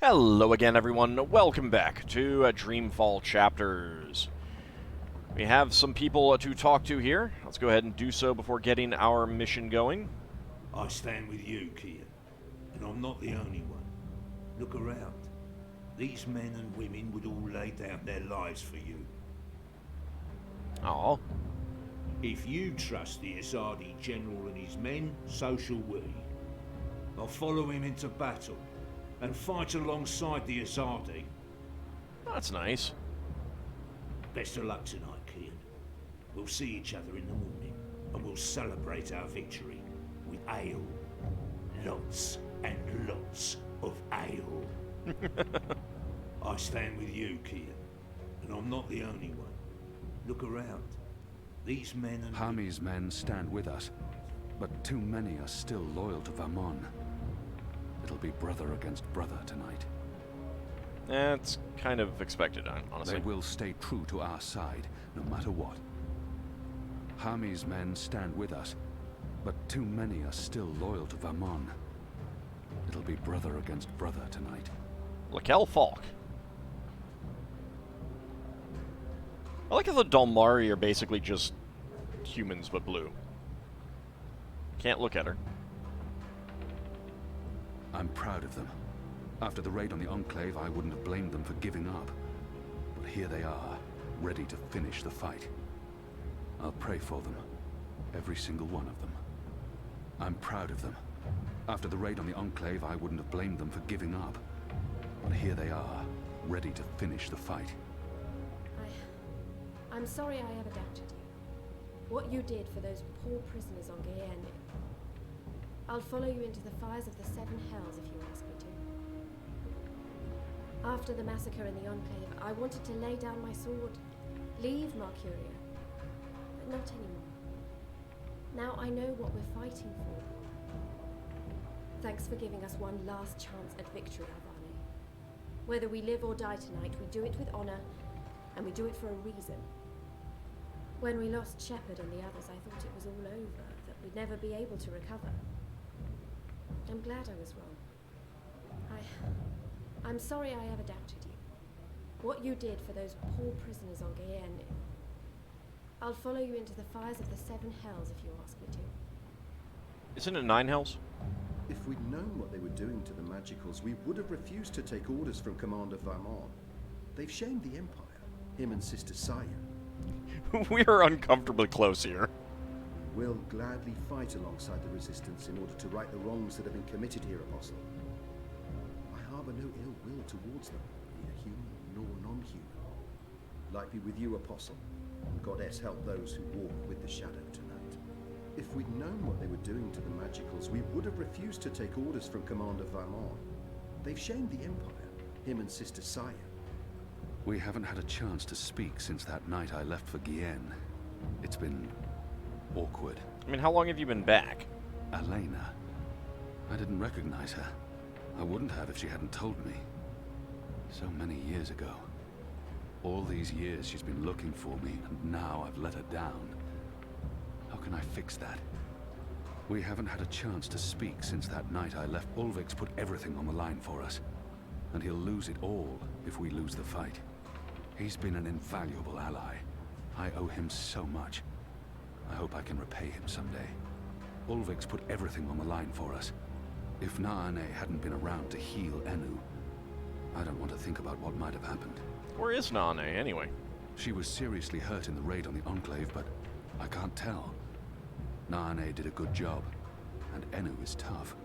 Hello again, everyone. Welcome back to Dreamfall Chapters. We have some people to talk to here. Let's go ahead and do so before getting our mission going. I stand with you, Kian. And I'm not the only one. Look around. These men and women would all lay down their lives for you. Aw. If you trust the Azadi general and his men, so shall we. I'll follow him into battle and fight alongside the Azadi. That's nice. Best of luck tonight, Kian. We'll see each other in the morning, and we'll celebrate our victory with ale. Lots and lots of ale. I stand with you, Kian, and I'm not the only one. Look around. These men and... Hami's men stand with us, but too many are still loyal to Vermon. It'll be brother against brother tonight. That's kind of expected, honestly. They will stay true to our side, no matter what. Hami's men stand with us, but too many are still loyal to Vermon. It'll be brother against brother tonight. Lakel Falk. I like how the Dalmari are basically just humans but blue. Can't look at her. I'm proud of them. After the raid on the Enclave, I wouldn't have blamed them for giving up. But here they are, ready to finish the fight. I'll pray for them. Every single one of them. I'm proud of them. After the raid on the Enclave, I wouldn't have blamed them for giving up. But here they are, ready to finish the fight. I'm sorry I ever doubted you. What you did for those poor prisoners on Guyenne. I'll follow you into the fires of the Seven Hells if you ask me to. After the massacre in the Enclave, I wanted to lay down my sword, leave Marcuria, but not anymore. Now I know what we're fighting for. Thanks for giving us one last chance at victory, Alvane. Whether we live or die tonight, we do it with honor, and we do it for a reason. When we lost Shepard and the others, I thought it was all over, that we'd never be able to recover. I'm glad I was wrong. I'm sorry I ever doubted you. What you did for those poor prisoners on Guyenne. I'll follow you into the fires of the Seven Hells if you ask me to. Isn't it 9 Hells? If we'd known what they were doing to the Magicals, we would have refused to take orders from Commander Vermon. They've shamed the Empire, him and Sister Saya. We are uncomfortably close here. We'll gladly fight alongside the Resistance in order to right the wrongs that have been committed here, Apostle. I harbour no ill will towards them, neither human nor non-human. Light be with you, Apostle, and Goddess help those who walk with the Shadow tonight. If we'd known what they were doing to the Magicals, we would have refused to take orders from Commander Vermon. They've shamed the Empire, him and Sister Saya. We haven't had a chance to speak since that night I left for Guyenne. It's been awkward. I mean, how long have you been back? Elena. I didn't recognize her. I wouldn't have if she hadn't told me. So many years ago. All these years she's been looking for me, and now I've let her down. How can I fix that? We haven't had a chance to speak since that night I left. Ulvik's put everything on the line for us. And he'll lose it all if we lose the fight. He's been an invaluable ally. I owe him so much. I hope I can repay him someday. Ulvik's put everything on the line for us. If Naane hadn't been around to heal Enu, I don't want to think about what might have happened. Where is Naane, anyway? She was seriously hurt in the raid on the Enclave, but I can't tell. Naane did a good job, and Enu is tough.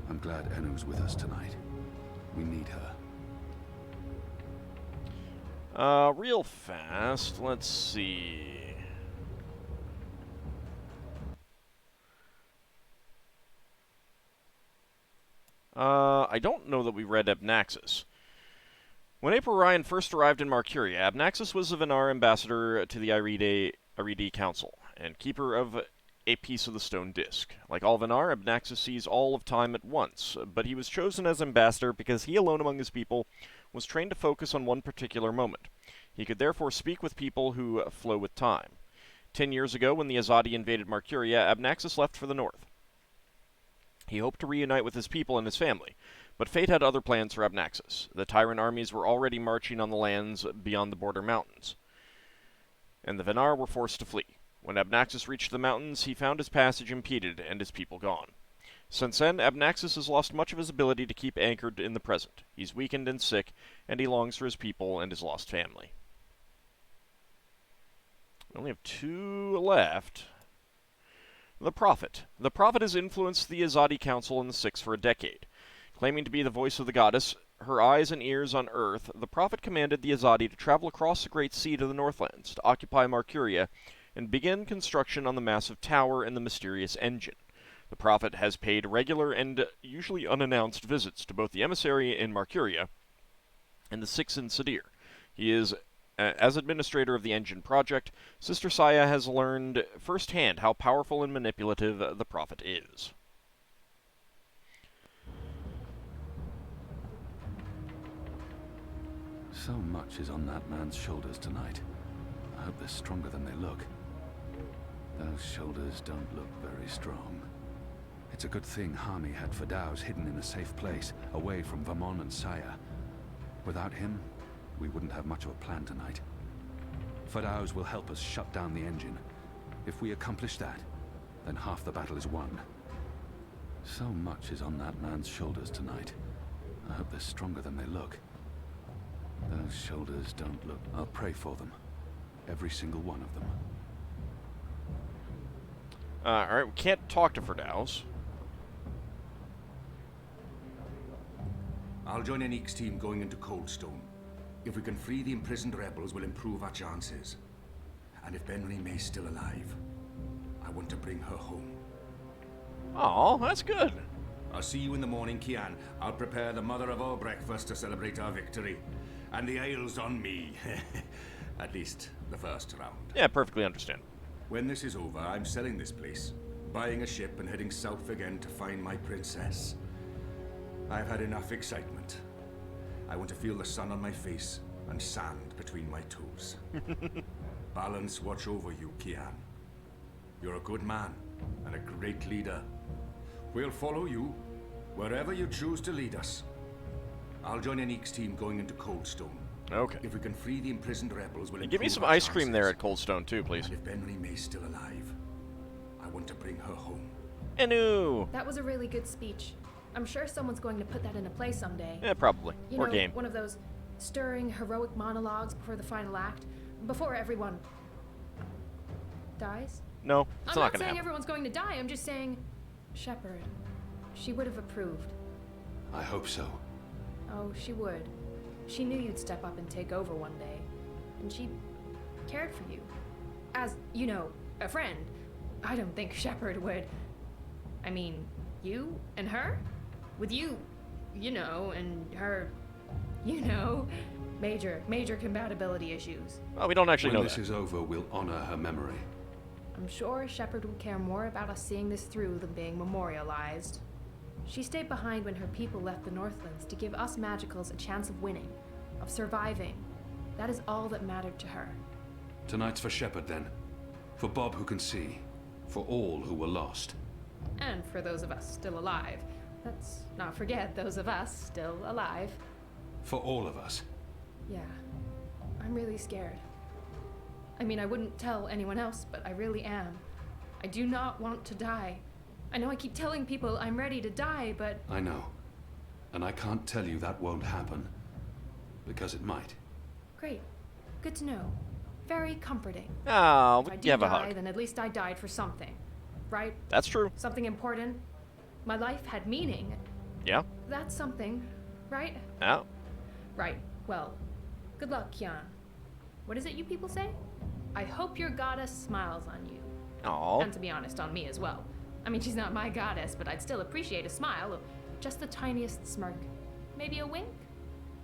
I'm glad Enu's with us tonight. We need her. Real fast, let's see. I don't know that we read Abnaxis. When April Ryan first arrived in Marcuria, Abnaxis was a Venar ambassador to the Iride Council, and keeper of a piece of the stone disc. Like all Venar, Abnaxis sees all of time at once, but he was chosen as ambassador because he alone among his people was trained to focus on one particular moment. He could therefore speak with people who flow with time. 10 years ago, when the Azadi invaded Marcuria, Abnaxis left for the north. He hoped to reunite with his people and his family, But fate had other plans for Abnaxis. The Tyrant armies were already marching on the lands beyond the border mountains, and the Venar were forced to flee. When Abnaxis reached the mountains, he found his passage impeded and his people gone. Since then, Abnaxis has lost much of his ability to keep anchored in the present. He's weakened and sick, and he longs for his people and his lost family. We only have 2 left. The Prophet. The Prophet has influenced the Azadi Council and the Six for a decade. Claiming to be the voice of the goddess, her eyes and ears on Earth, the Prophet commanded the Azadi to travel across the Great Sea to the Northlands, to occupy Marcuria, and begin construction on the massive tower and the mysterious engine. The Prophet has paid regular and usually unannounced visits to both the emissary in Marcuria and the Six in Sadir. He is, as administrator of the engine project, Sister Saya has learned firsthand how powerful and manipulative the Prophet is. So much is on that man's shoulders tonight. I hope they're stronger than they look. Those shoulders don't look very strong. It's a good thing Hami had Fadaus hidden in a safe place, away from Vamon and Saya. Without him, we wouldn't have much of a plan tonight. Fadaus will help us shut down the engine. If we accomplish that, then half the battle is won. So much is on that man's shoulders tonight. I hope they're stronger than they look. Those shoulders don't look... I'll pray for them. Every single one of them. Alright, we can't talk to Fadaus. I'll join Enique's team going into Coldstone. If we can free the imprisoned rebels, we'll improve our chances. And if Benry May's still alive, I want to bring her home. Oh, that's good. I'll see you in the morning, Kian. I'll prepare the mother of all breakfast to celebrate our victory. And the ale's on me. At least, the first round. Yeah, perfectly understandable. When this is over, I'm selling this place, buying a ship and heading south again to find my princess. I've had enough excitement. I want to feel the sun on my face and sand between my toes. Balance watch over you, Kian. You're a good man and a great leader. We'll follow you wherever you choose to lead us. I'll join Enique's team going into Coldstone. Okay. If we can free the imprisoned rebels, we'll Give me some improve our ice cream there chances. at Coldstone too, please. And if Benry May's still alive, I want to bring her home. Enu! That was a really good speech. I'm sure someone's going to put that into play someday. Yeah, probably. You Or know, game. one of those stirring, heroic monologues before the final act, before everyone dies. No, it's I'm not not gonna saying happen. everyone's going to die. I'm just saying, Shepard. She would have approved. I hope so. Oh, she would. She knew you'd step up and take over one day, and she cared for you, as you know, a friend. I don't think Shepard would. I mean, you and her, with you, you know, and her, you know, major compatibility issues. Well, we don't actually When know this that. is over, we'll honor her memory. I'm sure Shepard would care more about us seeing this through than being memorialized. She stayed behind when her people left the Northlands to give us Magicals a chance of winning, of surviving. That is all that mattered to her. Tonight's for Shepard, then. For Bob who can see. For all who were lost. And for those of us still alive. Let's not forget those of us still alive. For all of us. Yeah, I'm really scared. I mean, I wouldn't tell anyone else, but I really am. I do not want to die. I know I keep telling people I'm ready to die, but I know. And I can't tell you that won't happen. Because it might. great. Good to know. Very comforting. Oh, If I do give a die, hug. then at least I died for something. Right? That's true. Something important. My life had meaning. Yeah. That's something, right? Yeah. Right. Well, good luck, Kian. What is it you people say? I hope your goddess smiles on you. Oh. And to be honest, on me as well. I mean, she's not my goddess, but I'd still appreciate a smile. Just the tiniest smirk. Maybe a wink?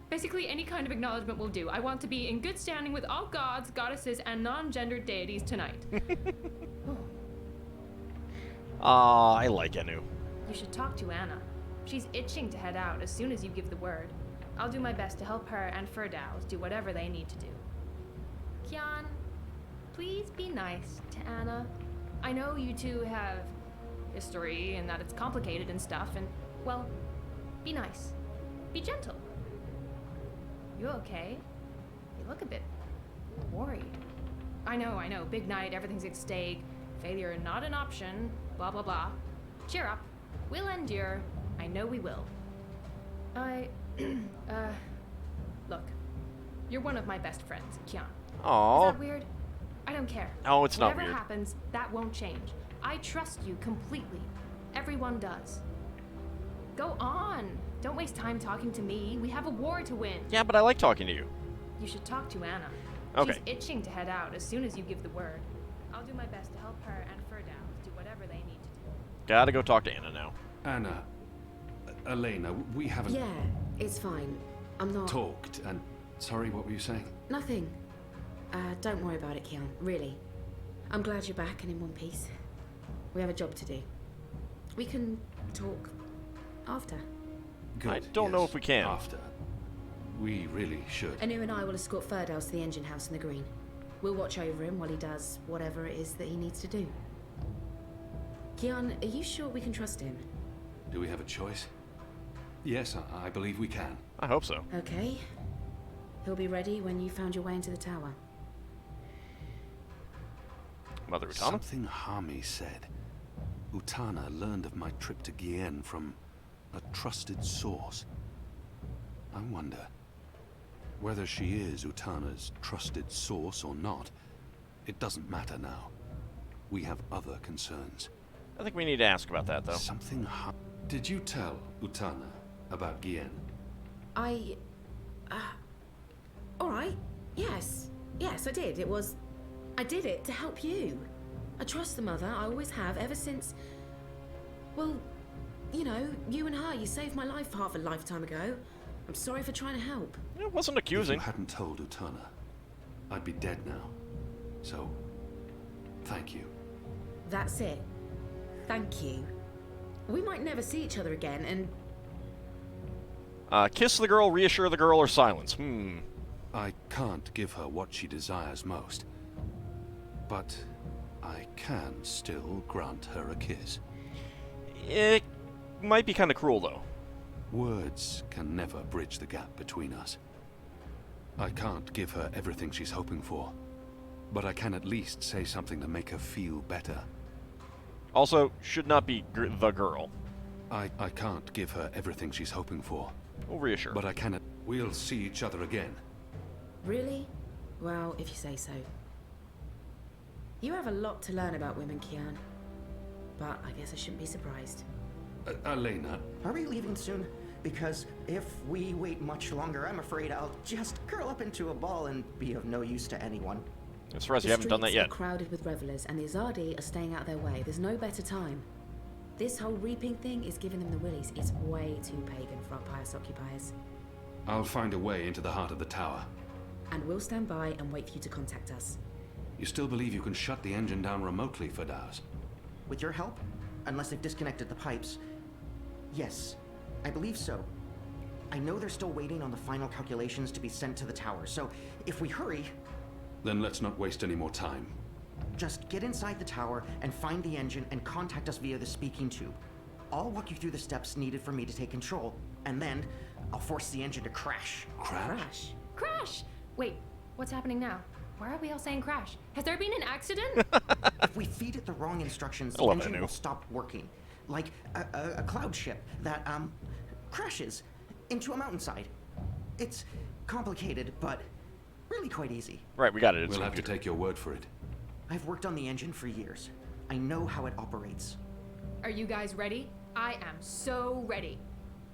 Basically, any kind of acknowledgement will do. I want to be in good standing with all gods, goddesses, and non-gendered deities tonight. Aw, I like Enu. You should talk to Anna. She's itching to head out as soon as you give the word. I'll do my best to help her and Firdaus do whatever they need to do. Kian, please be nice to Anna. I know you two have history and that it's complicated and stuff, and, well, be nice. Be gentle. You okay? You look a bit worried. I know. Big night, everything's at stake. Failure not an option. Blah, blah, blah. Cheer up. We'll endure. I know we will. Look. You're one of my best friends, Kian. Aww. Is that weird? I don't care. Oh, it's not Whatever weird. happens, that won't change. I trust you completely. Everyone does. Go on. Don't waste time talking to me. We have a war to win. Yeah, but I like talking to you. You should talk to Anna. Okay. She's itching to head out as soon as you give the word. I'll do my best to help her and Firdaus do whatever they need to do. Gotta go talk to Anna now. Anna, Elena, we haven't Yeah, it's fine. I'm not... talked, and sorry, what were you saying? Nothing. Don't worry about it, Kian. Really. I'm glad you're back and in one piece. We have a job to do. We can talk after. Good, I don't know yes, if we can. After. We really should. Anu and I will escort Firdaus to the engine house in the green. We'll watch over him while he does whatever it is that he needs to do. Kian, are you sure we can trust him? Do we have a choice? Yes, I believe we can. I hope so. Okay. He'll be ready when you found your way into the tower. Mother Utana? Something Hami said. Utana learned of my trip to Kian from a trusted source. I wonder whether she is Utana's trusted source or not. It doesn't matter now. We have other concerns. I think we need to ask about that, though. Something Did you tell Utana about Kian? Alright. Yes. Yes, I did. I did it to help you. I trust the mother. I always have, ever since... Well, you know, you and her. You saved my life half a lifetime ago. I'm sorry for trying to help. It wasn't If accusing. you hadn't told Utana, I'd be dead now. So, thank you. That's it. Thank you. We might never see each other again, and... Kiss the girl, reassure the girl, or silence? I can't give her what she desires most. But I can still grant her a kiss. It might be kind of cruel, though. Words can never bridge the gap between us. I can't give her everything she's hoping for, but I can at least say something to make her feel better. Also, should not be the girl. I can't give her everything she's hoping for, We'll reassure. but I can. We'll see each other again. Really? Well, if you say so. You have a lot to learn about women, Kian. But I guess I shouldn't be surprised. Elena, Are we leaving soon? Because if we wait much longer, I'm afraid I'll just curl up into a ball and be of no use to anyone. I'm surprised you The haven't done that streets yet. are crowded with revelers, and the Azadi are staying out of their way. There's no better time. This whole reaping thing is giving them the willies. It's way too pagan for our pious occupiers. I'll find a way into the heart of the tower. And we'll stand by and wait for you to contact us. You still believe you can shut the engine down remotely, Firdaus? With your help? Unless they've disconnected the pipes. Yes, I believe so. I know they're still waiting on the final calculations to be sent to the tower, so if we hurry... Then let's not waste any more time. Just get inside the tower and find the engine and contact us via the speaking tube. I'll walk you through the steps needed for me to take control, and then I'll force the engine to crash. Crash? Crash! Wait, what's happening now? Why are we all saying crash? Has there been an accident? If we feed it the wrong instructions, the love that engine new. will stop working. Like a cloud ship that, crashes into a mountainside. It's complicated, but really quite easy. Right, we got it. It's We'll a have to computer. take your word for it. I've worked on the engine for years. I know how it operates. Are you guys ready? I am so ready.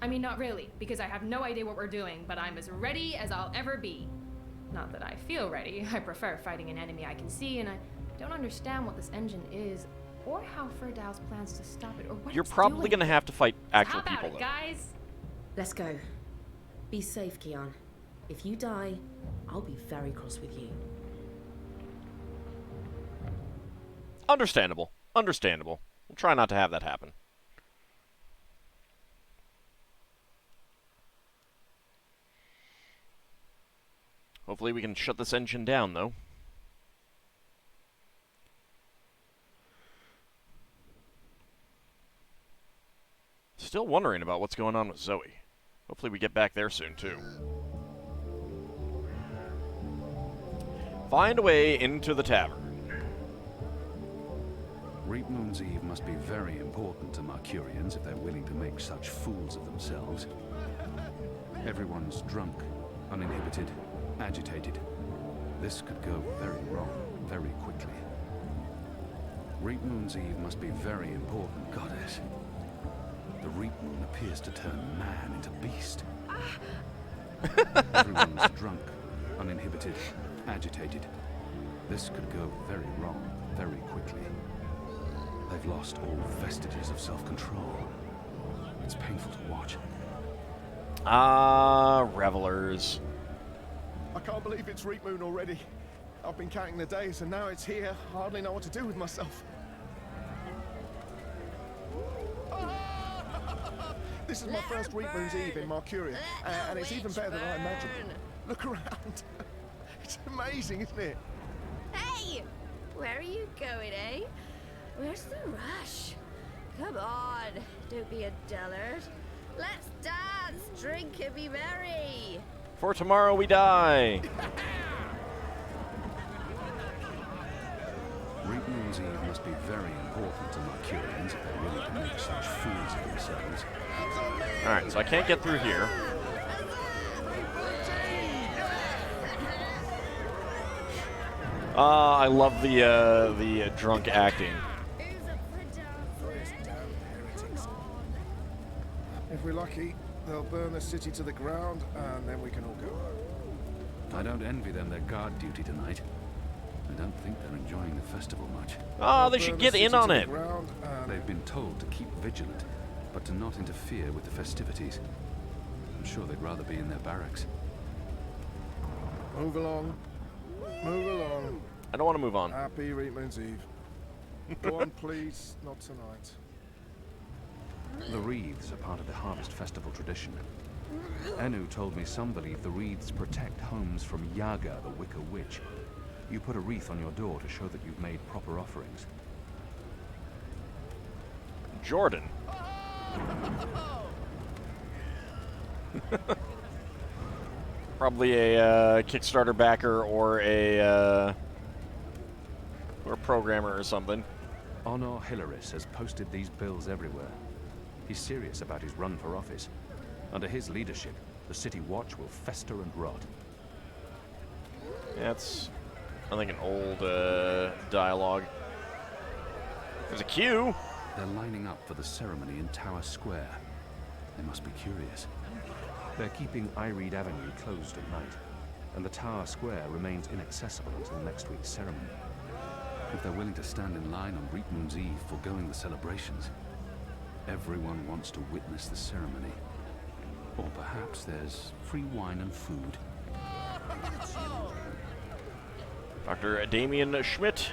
I mean, not really, because I have no idea what we're doing, but I'm as ready as I'll ever be. Not that I feel ready. I prefer fighting an enemy I can see, and I don't understand what this engine is, or how Firdaus plans to stop it, or what You're it's probably doing. going to have to fight actual How about people, it, though. guys? Let's go. Be safe, Kian. If you die, I'll be very cross with you. Understandable. Understandable. We'll try not to have that happen. Hopefully we can shut this engine down, though. Still wondering about what's going on with Zoe. Hopefully we get back there soon, too. Find a way into the tavern. Reap Moon's Eve must be very important to Marcurians if they're willing to make such fools of themselves. Everyone's drunk, uninhibited, agitated. This could go very wrong, very quickly. Reap Moon's Eve must be very important, goddess. The Reap Moon appears to turn man into beast. Everyone's drunk, uninhibited, agitated. This could go very wrong, very quickly. They've lost all vestiges of self-control. It's painful to watch. Ah, revelers. I can't believe it's Reap Moon already. I've been counting the days and now it's here. I hardly know what to do with myself. This is my first Reap Moon's Eve in Marcuria, and it's even better than I imagined. Look around. It's amazing, isn't it? Hey! Where are you going, eh? Where's the rush? Come on, don't be a dullard. Let's dance, drink and be merry. For tomorrow we die. Reap Moon's Eve must be very important to Marcurians if they're willing to make such fools of themselves. Alright, so I can't get through here. I love the drunk acting. If we're lucky, they'll burn the city to the ground, and then we can all go home. I don't envy them their guard duty tonight. I don't think they're enjoying the festival much. Oh, they should get in on it. They've been told to keep vigilant, but to not interfere with the festivities. I'm sure they'd rather be in their barracks. Move along. Move along. I don't want to move on. Happy Reap Moon's Eve. Go on, please. Not tonight. The wreaths are part of the Harvest Festival tradition. Enu told me some believe the wreaths protect homes from Yaga, the Wicker Witch. You put a wreath on your door to show that you've made proper offerings. Jordan. Probably a Kickstarter backer or a programmer or something. Honor Hilaris has posted these bills everywhere. He's serious about his run for office. Under his leadership, the City Watch will fester and rot. That's, I think, an old dialogue. There's a queue. They're lining up for the ceremony in Tower Square. They must be curious. They're keeping Ireed Avenue closed at night, and the Tower Square remains inaccessible until next week's ceremony. If they're willing to stand in line on Reap Moon's Eve foregoing the celebrations, everyone wants to witness the ceremony. Or perhaps there's free wine and food. Dr. Damien Schmidt.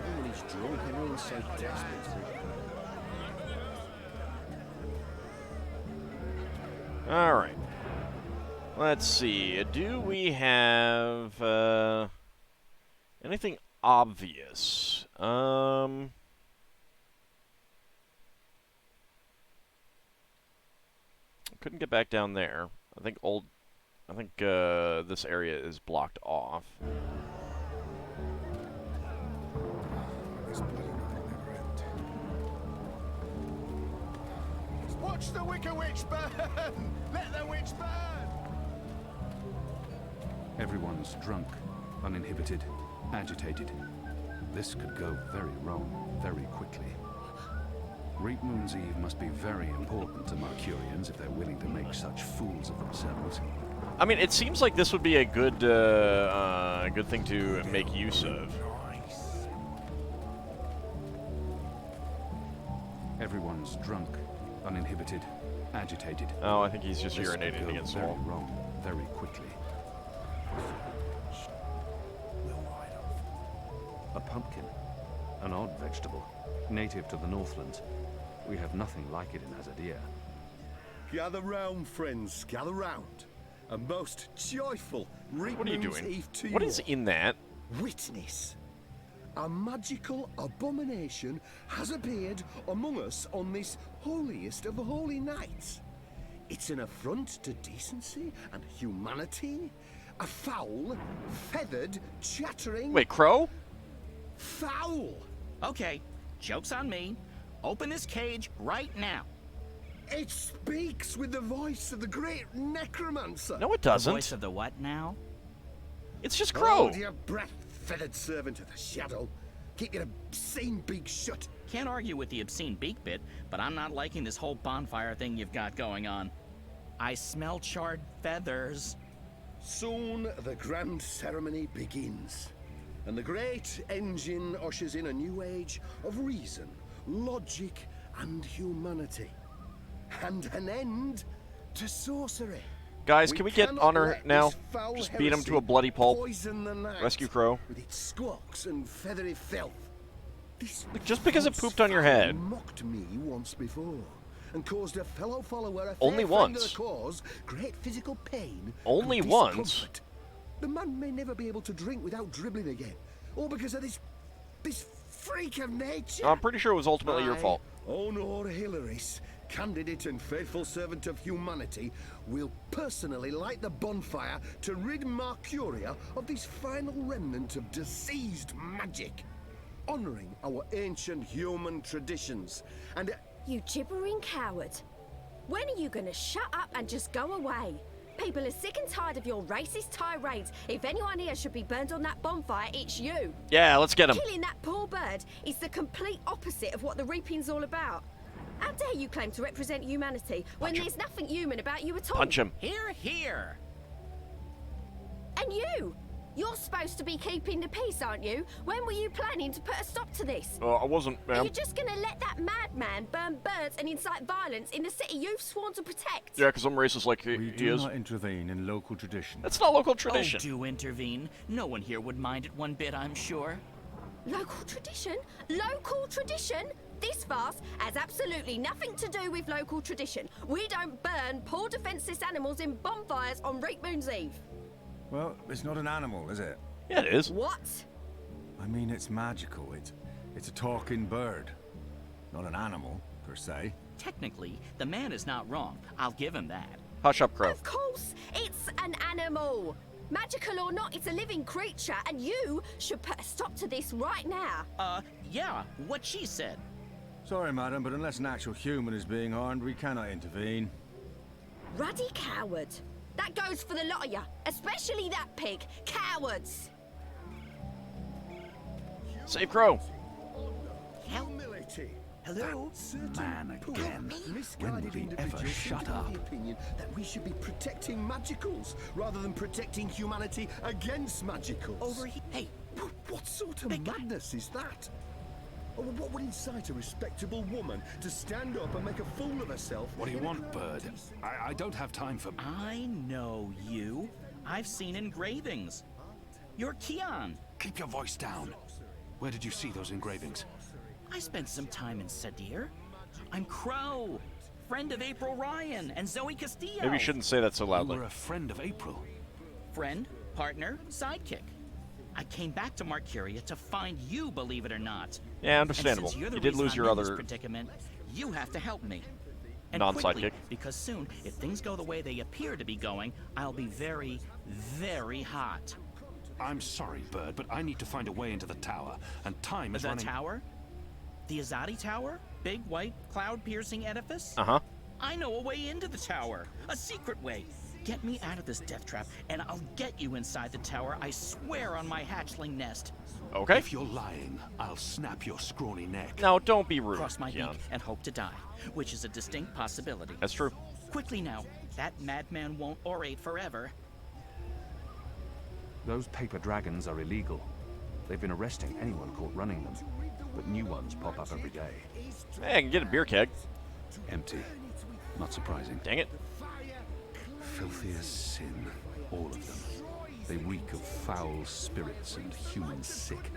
Everybody's drunk, everyone's so desperate. Alright. Let's see. Do we have anything obvious? Couldn't get back down there. I think this area is blocked off. This bloody night never ends. Watch the Wicker Witch burn! Let the witch burn! Everyone's drunk, uninhibited, agitated. This could go very wrong, very quickly. Reap Moon's Eve must be very important to Marcurians if they're willing to make such fools of themselves. I mean, it seems like this would be a good thing to make use of. Everyone's drunk, uninhibited, agitated. Oh, I think he's just This urinating could go against the very wall. wrong, very quickly. A pumpkin, an odd vegetable, native to the Northlands. We have nothing like it in Azadir. Gather round, friends, gather round. A most joyful Reap What are you Moon's doing? Eve to What you is all. in that? Witness a magical abomination has appeared among us on this holiest of holy nights. It's an affront to decency and humanity. A foul, feathered, chattering... Wait, Crow? Foul! Okay, joke's on me. Open this cage right now. It speaks with the voice of the great necromancer. No, it The doesn't. voice of the what now? It's just Crow. Hold your breath, feathered servant of the shadow. Keep your obscene beak shut. Can't argue with the obscene beak bit, but I'm not liking this whole bonfire thing you've got going on. I smell charred feathers. Soon the grand ceremony begins, and the great engine ushers in a new age of reason, logic, and humanity, and an end to sorcery. Guys, can we get cannot Honor let now? this foul Just beat him to a heresy bloody pulp. poison the night Rescue Crow. with its squawks and feathery filth. This Just because it pooped on your head. mocked me once before, and caused a fellow follower, a Only fair friend once. of the cause, great physical pain. Only and once? discomfort. The man may never be able to drink without dribbling again, all because of this freak of nature. I'm pretty sure it was ultimately your I, fault. Honor Hilaris, candidate and faithful servant of humanity, will personally light the bonfire to rid Marcuria of this final remnant of diseased magic, honoring our ancient human traditions and... You gibbering coward. When are you gonna shut up and just go away? People are sick and tired of your racist tirades. If anyone here should be burned on that bonfire, it's you. Yeah, let's get him. Killing that poor bird is the complete opposite of what the reaping's all about. How dare you claim to represent humanity when there's nothing human about you at all? Punch him. Here, here. And you! You're supposed to be keeping the peace, aren't you? When were you planning to put a stop to this? I wasn't, Are ma'am. you just gonna let that madman burn birds and incite violence in the city you've sworn to protect? Yeah, because I'm racist like We he do is. not intervene in local tradition. That's not local tradition. Oh, do intervene. No one here would mind it one bit, I'm sure. Local tradition? Local tradition? This farce has absolutely nothing to do with local tradition. We don't burn poor defenseless animals in bonfires on Reap Moon's Eve. Well, it's not an animal, is it? Yeah, it is. What? I mean, it's magical. It's a talking bird. Not an animal, per se. Technically, the man is not wrong. I'll give him that. Hush up, Crow. Of course, it's an animal. Magical or not, it's a living creature, and you should put a stop to this right now. Yeah, what she said. Sorry, madam, but unless an actual human is being harmed, we cannot intervene. Ruddy coward. That goes for the lot of you, especially that pig. Cowards. Save Crow. Humility. Hello? Man again. When will he ever shut up? The opinion that we should be protecting magicals rather than protecting humanity against magicals. Over here. Hey, What sort of Big guy. madness is that? Oh, what would incite a respectable woman to stand up and make a fool of herself? What do you in a want, crowd? bird? I don't have time for... I know you. I've seen engravings. You're Kian. Keep your voice down. Where did you see those engravings? I spent some time in Sadir. I'm Crow, friend of April Ryan and Zoe Castillo. Maybe you shouldn't say that so You loudly. were a friend of April. Friend, partner, sidekick. I came back to Marcuria to find you, believe it or not. Yeah, understandable. And since you're the You did reason lose I'm your in this other predicament, you have to help me. And non-sidekick. quickly, because soon, if things go the way they appear to be going, I'll be very, very hot. I'm sorry, bird, but I need to find a way into the tower, and time is The running... tower? The Azadi Tower? Big, white, cloud-piercing edifice? Uh-huh. I know a way into the tower. A secret way. Get me out of this death trap, and I'll get you inside the tower, I swear on my hatchling nest. Okay. If you're lying, I'll snap your scrawny neck. Now, don't be rude, Cross my Kian. beak and hope to die, which is a distinct possibility. That's true. Quickly now. That madman won't orate forever. Those paper dragons are illegal. They've been arresting anyone caught running them, but new ones pop up every day. Hey, I can get a beer keg. Empty. Not surprising. Dang it. Filthy as sin, all of them. They reek of foul spirits and human sick.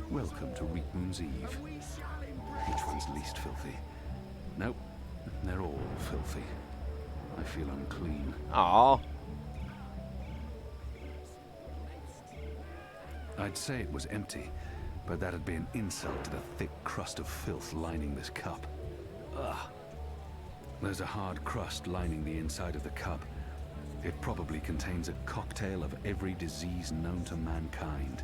Welcome to Reap Moon's Eve. Which one's least filthy? Nope, they're all filthy. I feel unclean. Aw. I'd say it was empty, But that'd be an insult to the thick crust of filth lining this cup. Ugh. There's a hard crust lining the inside of the cup. It probably contains a cocktail of every disease known to mankind.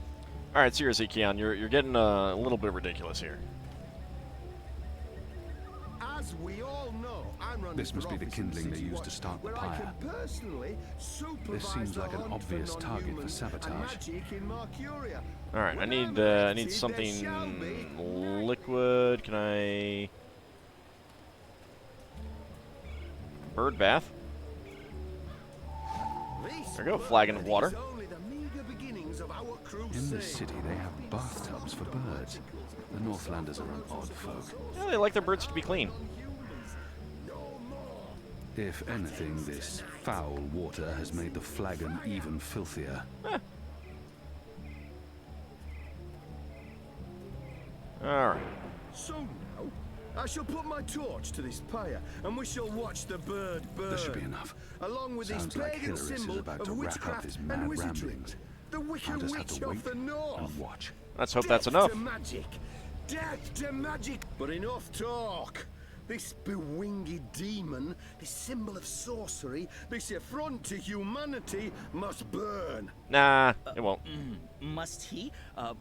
All right, seriously, Kian, you're getting a little bit ridiculous here. As we all know, I'm running This must for be the office in kindling they City used to Watch, start the where I pyre. can personally This supervise seems the like an hunt obvious for target for non-humans sabotage. and magic in Marcuria. All right, I When need I'm elected, there something shall be liquid. Can I? Bird bath. There we go, flagon of water. In this city, they have bathtubs for birds. The Northlanders are an odd folk. Yeah, they like their birds to be clean. If anything, this foul water has made the flagon even filthier. All right. So now, I shall put my torch to this pyre, and we shall watch the bird burn. There should be enough. Along with Sounds this like pagan Hilarious is symbol about to of wrap up witchcraft his and mad wizardry. ramblings. The wicked I'll just have witch to of wait the north. and watch. Let's hope that's enough. To magic. Death to magic. But enough talk. This bewinged demon, this symbol of sorcery, this affront to humanity must burn. Nah, it won't. Must he?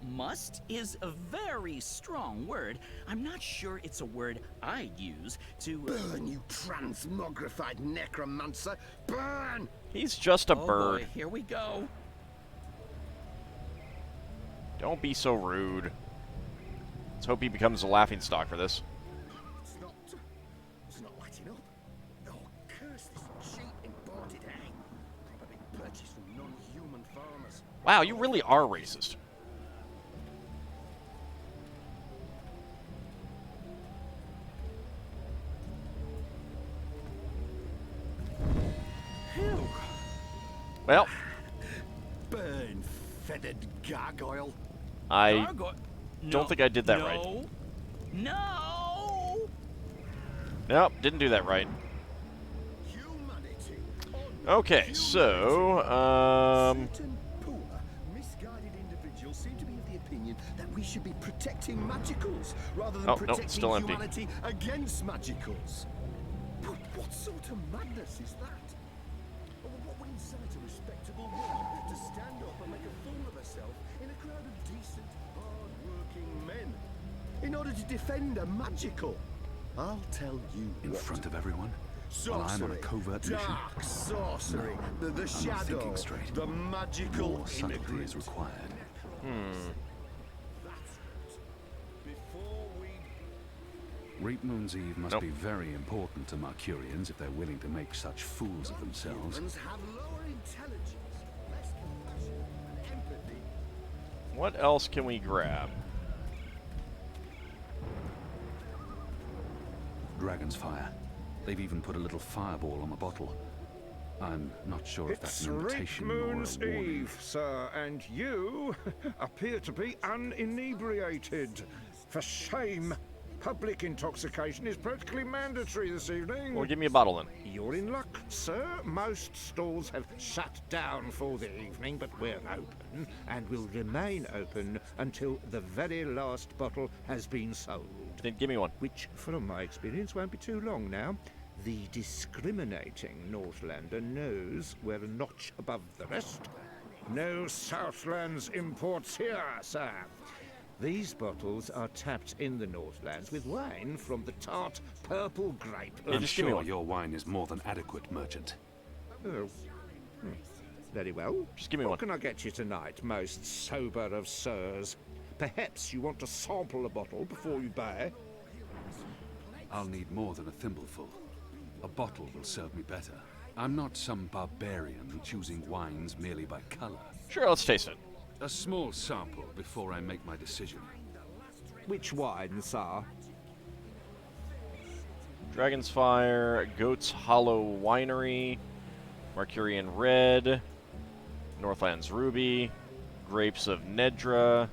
Must is a very strong word. I'm not sure it's a word I'd use to... Burn, you transmogrified necromancer! Burn! He's just a Oh bird. boy, here we go. Don't be so rude. Let's hope he becomes a laughingstock for this. It's not lighting up. Oh, curse this cheap imported egg. Probably purchased from non-human farmers. Wow, you really are racist. Ew. Well, Burn, feathered gargoyle. I don't think I did that right. No! Nope, didn't do that right. Okay, so, Certain poor, misguided individuals seem to be of the opinion that we should be protecting magicals rather than Oh, no, protecting still empty. humanity against magicals. But what sort of madness is that? What would incite a respectable woman to stand up and make a fool of herself in a crowd of decent, hard-working men in order to defend a magical? I'll tell you In what. front of everyone? While I'm on a covert mission? Dark sorcery, No, the I'm not shadow, thinking straight. the magical More subtlety immigrant. is required. Reap Moon's Eve must be very important to Marcurians if they're willing to make such fools of themselves. Humans have lower intelligence, less compassion and empathy. what else can we grab? Dragon's Fire. They've even put a little fireball on the bottle. I'm not sure if that's It's an Reap invitation or a Moon's warning. Eve, sir, and you appear to be uninebriated. For shame. Public intoxication is practically mandatory this evening. Well, give me a bottle then. You're in luck, sir. Most stalls have shut down for the evening, but we're open and will remain open until the very last bottle has been sold. Then give me one. Which, from my experience, won't be too long now. The discriminating Northlander knows we're a notch above the rest. No Southlands imports here, sir. These bottles are tapped in the Northlands with wine from the tart purple grape. I'm sure your wine is more than adequate, merchant. Oh. Very well. Just give me what one. Can I get you tonight, most sober of sirs? Perhaps you want to sample a bottle before you buy. I'll need more than a thimbleful. A bottle will serve me better. I'm not some barbarian choosing wines merely by color. Sure, let's taste it. A small sample before I make my decision. Which wine, sir? Dragon's Fire, Goat's Hollow Winery, Marcurian Red, Northlands Ruby, Grapes of Nedra,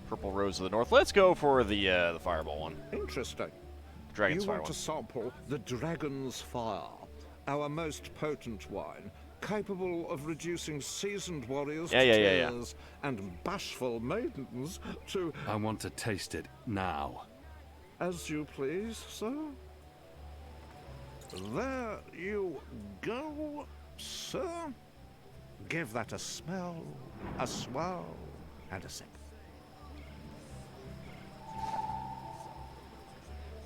Purple Rose of the North. Let's go for the Fireball one. Interesting. Dragon's You Fire want one. to sample the Dragon's Fire, our most potent wine, capable of reducing seasoned warriors Yeah. to tears and bashful maidens to... I want to taste it now. As you please, sir. There you go, sir. Give that a smell, a swirl, and a sip.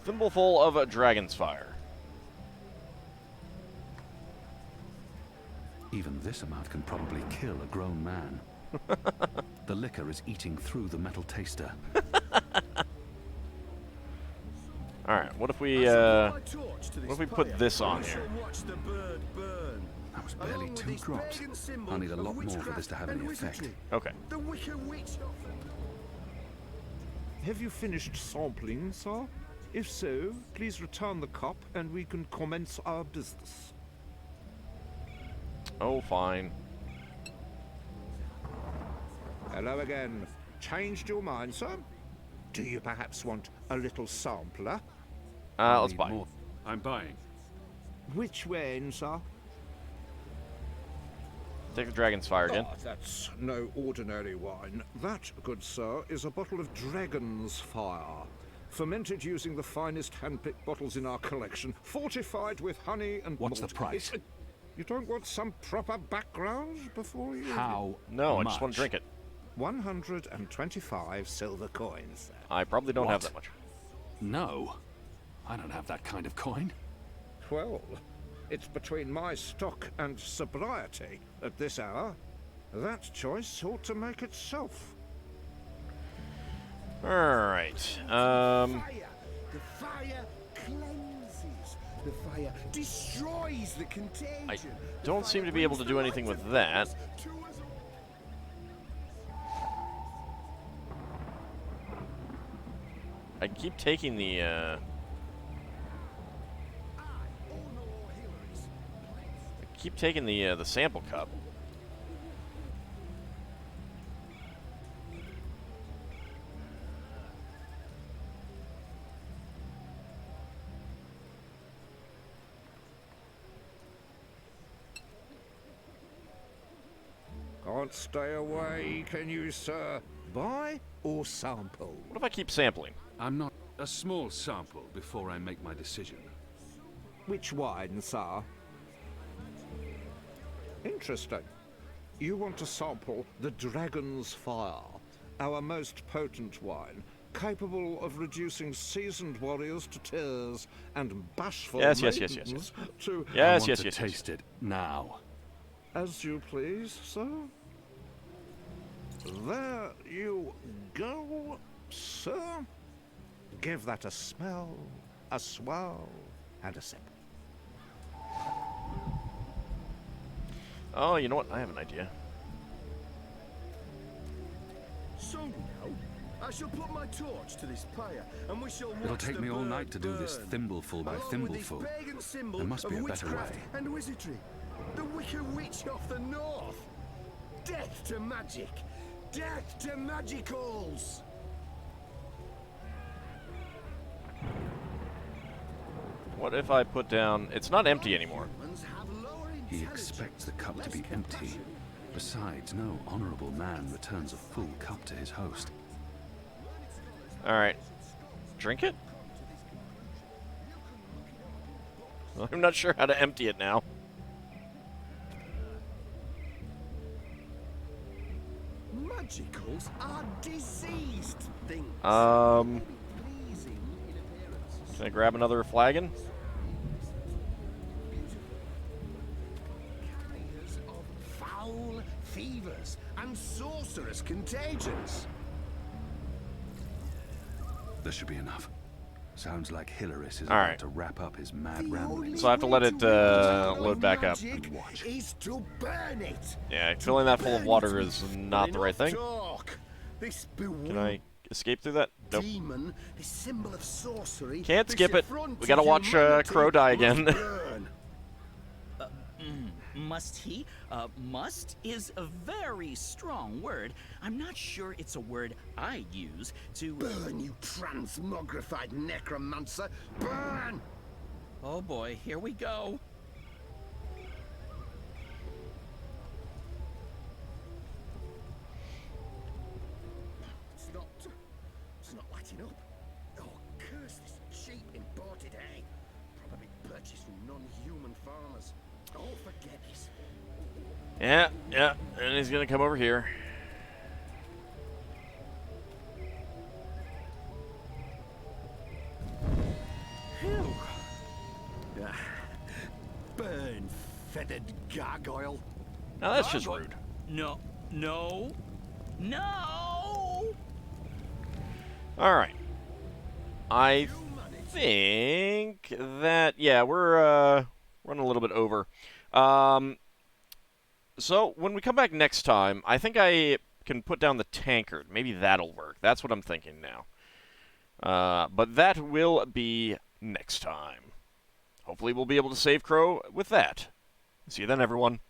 Thimbleful of dragon's fire. Even this amount can probably kill a grown man. The liquor is eating through the metal taster. Alright, what if we put this on here? That was barely 2 drops. I'll need a lot more for this to have any effect. Okay. Have you finished sampling, sir? If so, please return the cup and we can commence our business. Oh, fine. Hello again. Changed your mind, sir? Do you perhaps want a little sampler? Let's buy. More. I'm buying. Which wine, sir? Take the dragon's fire again. Ah, that's no ordinary wine. That, good sir, is a bottle of dragon's fire. Fermented using the finest hand-picked bottles in our collection. Fortified with honey and What's malt. the price? You don't want some proper background before you... How No, much? I just want to drink it. 125 silver coins, sir. I probably don't have What? that much. No. I don't have that kind of coin. Well, it's between my stock and sobriety at this hour. That choice ought to make itself. Alright. The fire cleanses. The fire destroys the contagion. I don't seem to be able to do anything with that. I keep taking the, the sample cup. Can't stay away, can you, sir? Buy or sample? What if I keep sampling? I'm not a small sample before I make my decision. Which wine, sir? Interesting. You want to sample the Dragon's Fire, our most potent wine, capable of reducing seasoned warriors to tears and bashful Yes. maidens to... I want to taste it now. As you please, sir. There you go, sir. Give that a smell, a swirl, and a sip. Oh, you know what? I have an idea. So now, I shall put my torch to this pyre, and we shall watch It'll take the me all bird night to do this burn. thimbleful by Along with this thimbleful. pagan symbol There must be of a better witchcraft way. and wizardry. The Wicked Witch of the North. Death to magic. Death to magicals. What if I put down... It's not empty anymore. He expects the cup to be empty. Besides, no honorable man returns a full cup to his host. Alright. Drink it? I'm not sure how to empty it now. Magicals are diseased things. Can I grab another flagon? Carriers of foul fevers and sorcerous contagions. This should be enough. Sounds like Hilaris is All about right. to wrap up his mad ramblings. So I have to let it load back up. Is to burn it. Yeah, filling that full of water is not the right thing. Talk. This Can I escape through that? Nope. demon, this symbol of sorcery. Can't this skip it. affront We gotta to watch humanity Crow die must again. burn. Must he? Must is a very strong word. I'm not sure it's a word I use to... Burn, you transmogrified necromancer! Burn! Oh boy, here we go. farmers. Oh, forget it. Yeah, and he's gonna come over here. Phew. Ah, burn, feathered gargoyle. Now that's just rude. No. Alright. I think that, yeah, we're running a little bit over. So, when we come back next time, I think I can put down the tankard. Maybe that'll work. That's what I'm thinking now. But that will be next time. Hopefully we'll be able to save Crow with that. See you then, everyone.